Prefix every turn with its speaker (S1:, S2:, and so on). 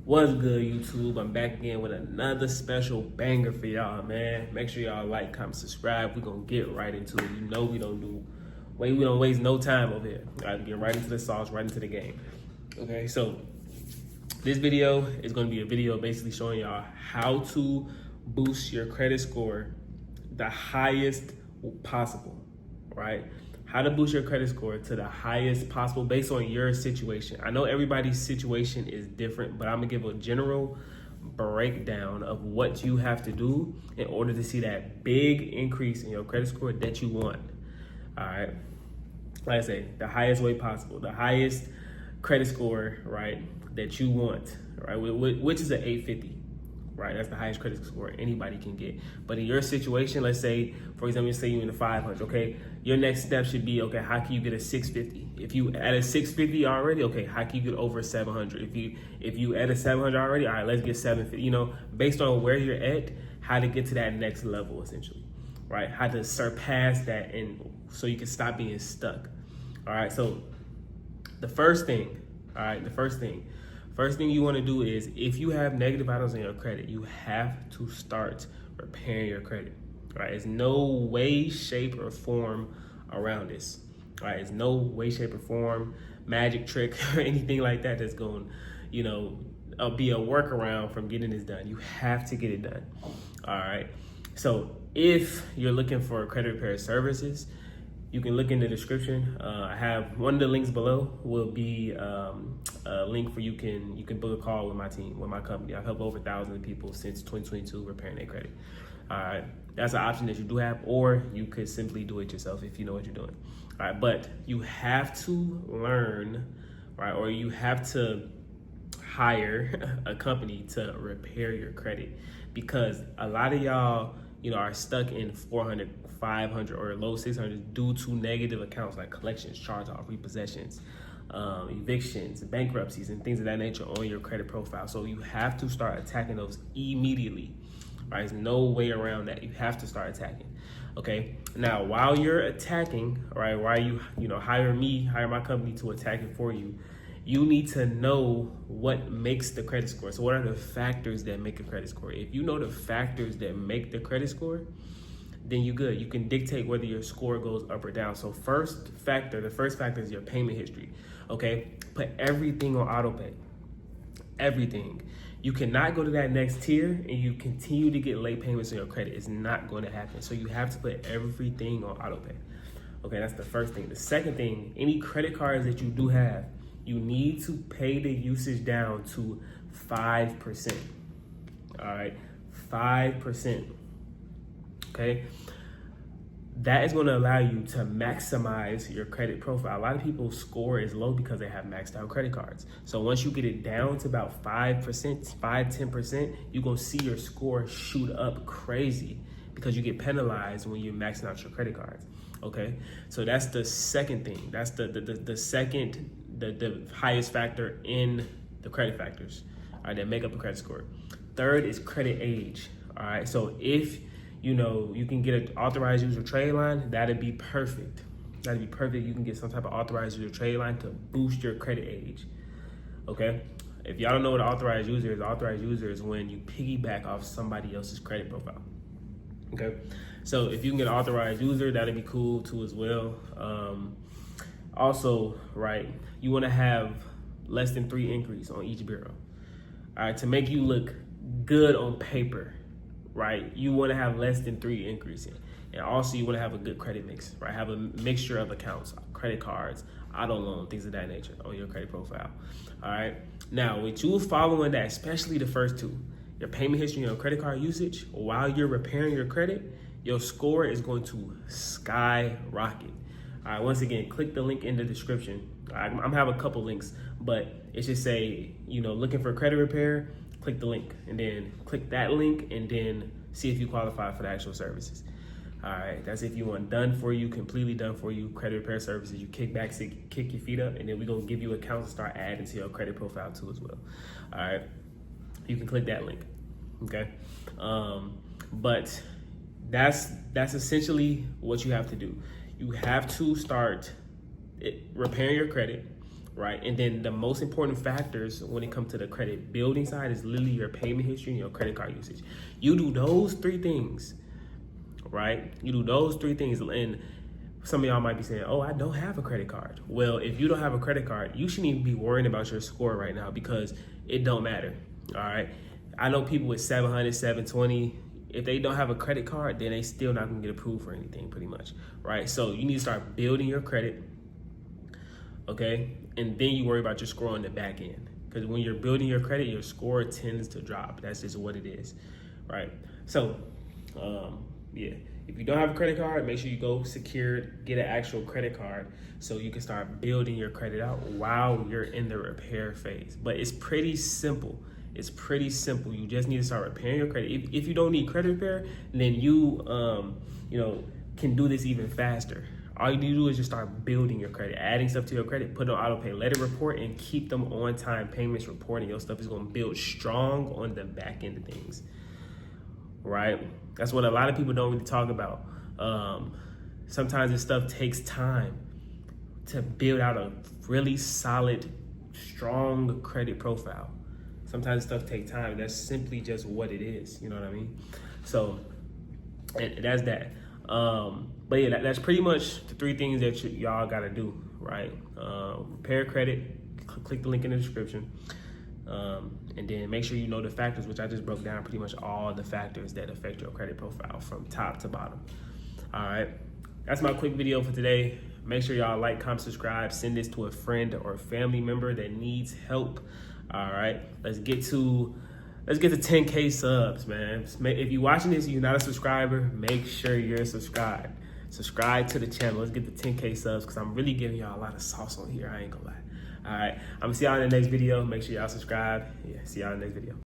S1: What's good, YouTube? I'm back again with another special banger for y'all, man. Make sure y'all like, comment, subscribe. We're gonna get right into it. You know we don't waste no time over here. All right, get right into the sauce, right into the game. Okay, so this video is gonna be a video basically showing y'all how to boost your credit score the highest possible, right? How to boost your credit score to the highest possible based on your situation. I know everybody's situation is different, but I'm gonna give a general breakdown of what you have to do in order to see that big increase in your credit score that you want. All right, like I say, the highest way possible, the highest credit score, right, that you want, right, which is an 850. Right, that's the highest credit score anybody can get. But in your situation, let's say, for example, say you're in the 500, okay? Your next step should be, okay, how can you get a 650? If you at a 650 already, okay, how can you get over 700? If you at a 700 already, all right, let's get 750. You know, based on where you're at, how to get to that next level, essentially, right? How to surpass that, and so you can stop being stuck. All right, so the first thing you want to do is, if you have negative items on your credit, you have to start repairing your credit, right? There's no way, shape, or form around this, right? There's no way, shape, or form, magic trick, or anything like that that's going, you know, be a workaround from getting this done. You have to get it done, all right? So if you're looking for credit repair services, you can look in the description. I have one of the links below will be a link for you can book a call with my team, with my company. I've helped over thousands of people since 2022 repairing their credit. All right, that's an option that you do have, or you could simply do it yourself if you know what you're doing. All right, but you have to learn, right, or you have to hire a company to repair your credit, because a lot of y'all, you know, are stuck in 400, 500, or low 600 due to negative accounts like collections, charge-off, repossessions, evictions, bankruptcies, and things of that nature on your credit profile. So you have to start attacking those immediately, right? There's no way around that. You have to start attacking, okay? Now, while you're attacking, right, while you hire my company to attack it for you, you need to know what makes the credit score. So what are the factors that make a credit score? If you know the factors that make the credit score, then you're good. You can dictate whether your score goes up or down. So the first factor is your payment history, okay? Put everything on auto pay, everything. You cannot go to that next tier and you continue to get late payments on your credit. It's not going to happen. So you have to put everything on auto pay. Okay, that's the first thing. The second thing, any credit cards that you do have, you need to pay the usage down to 5%. All right, 5%. Okay, that is going to allow you to maximize your credit profile. A lot of people's score is low because they have maxed out credit cards. So once you get it down to about 5%, 10%, you're going to see your score shoot up crazy because you get penalized when you're maxing out your credit cards. Okay, so that's the second thing. That's the highest factor in the credit factors, all right, that make up a credit score. Third is credit age. All right, so if you know you can get an authorized user trade line, that'd be perfect. That'd be perfect. You can get some type of authorized user trade line to boost your credit age. Okay, if y'all don't know what an authorized user is when you piggyback off somebody else's credit profile. Okay, so if you can get an authorized user, that'd be cool too as well. Also, right, you want to have less than 3 inquiries on each bureau, all right, to make you look good on paper, right? You want to have less than 3 inquiries in. And also you want to have a good credit mix, right? Have a mixture of accounts, credit cards, auto loan, things of that nature on your credit profile, all right? Now, with you following that, especially the first two, your payment history and your credit card usage, while you're repairing your credit, your score is going to skyrocket. All right, once again, click the link in the description. I'm gonna have a couple links, but it should say, you know, looking for credit repair, click the link, and then click that link, and then see if you qualify for the actual services. All right, that's if you want done for you, completely done for you, credit repair services. You kick back, kick your feet up, and then we're gonna give you accounts to start adding to your credit profile too as well. All right, you can click that link, okay? But that's essentially what you have to do. You have to start repairing your credit, right? And then the most important factors when it comes to the credit building side is literally your payment history and your credit card usage. You do those three things, right? You do those three things, and some of y'all might be saying, oh, I don't have a credit card. Well, if you don't have a credit card, you shouldn't even be worrying about your score right now because it don't matter, all right? I know people with 700, 720, if they don't have a credit card, then they still not gonna get approved for anything pretty much, right? So you need to start building your credit, okay? And then you worry about your score on the back end. Because when you're building your credit, your score tends to drop. That's just what it is, right? So, yeah, if you don't have a credit card, make sure you go secured, get an actual credit card so you can start building your credit out while you're in the repair phase. But it's pretty simple. It's pretty simple. You just need to start repairing your credit. If you don't need credit repair, then you, can do this even faster. All you need to do is just start building your credit, adding stuff to your credit, put it on auto pay, let it report, and keep them on time payments reporting. Your stuff is going to build strong on the back end of things, right? That's what a lot of people don't really talk about. Sometimes this stuff takes time to build out a really solid, strong credit profile. Sometimes stuff takes time. That's simply just what it is. You know what I mean? So, and that's that. But yeah, that's pretty much the three things that y'all gotta do, right? Repair credit, click the link in the description. And then make sure you know the factors, which I just broke down pretty much all the factors that affect your credit profile from top to bottom. All right, that's my quick video for today. Make sure y'all like, comment, subscribe, send this to a friend or a family member that needs help. All right, let's get to 10K subs, man. If you're watching this and you're not a subscriber, make sure you're subscribed. Subscribe to the channel. Let's get to 10K subs because I'm really giving y'all a lot of sauce on here. I ain't gonna lie. All right, I'm gonna see y'all in the next video. Make sure y'all subscribe. Yeah, see y'all in the next video.